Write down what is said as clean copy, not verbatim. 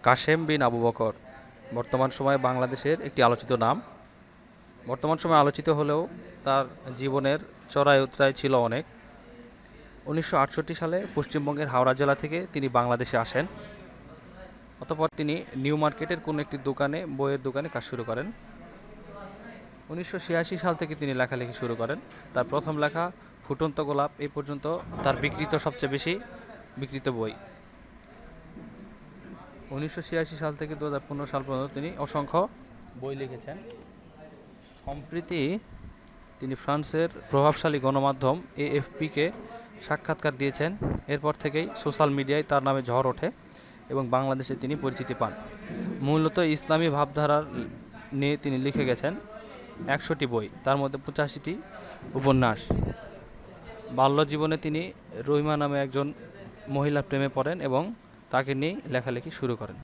কাশেম বিন আবু বকর বর্তমান সময়ে বাংলাদেশের একটি আলোচিত নাম। বর্তমান সময়ে আলোচিত হলেও তার জীবনের চড়াই উতরাই ছিল অনেক। 1968 সালে পশ্চিমবঙ্গের হাওড়া জেলা থেকে তিনি বাংলাদেশে আসেন। অতঃপর তিনি নিউ মার্কেটের কোনো একটি দোকানে, বইয়ের দোকানে কাজ শুরু করেন। 1986 সাল থেকে তিনি লেখালেখি শুরু করেন। তার প্রথম লেখা ফুটন্ত গোলাপ এই পর্যন্ত তার বিক্রিত সবচেয়ে বেশি বিক্রিত বই। 1986 সাল থেকে 2015 সাল পর্যন্ত তিনি অসংখ্য বই লিখেছেন। সম্প্রতি তিনি ফ্রান্সের প্রভাবশালী গণমাধ্যম এএফপিকে সাক্ষাৎকার দিয়েছেন। এরপর থেকেই সোশ্যাল মিডিয়ায় তার নামে ঝড় ওঠে এবং বাংলাদেশে তিনি পরিচিতি পান। মূলত ইসলামী ভাবধারার নিয়ে তিনি লিখে গেছেন 100টি বই, তার মধ্যে 85টি উপন্যাস। বাল্যজীবনে তিনি রহিমা নামে একজন মহিলার প্রেমে পড়েন এবং তাকে নিয়ে লেখালেখি শুরু করেন।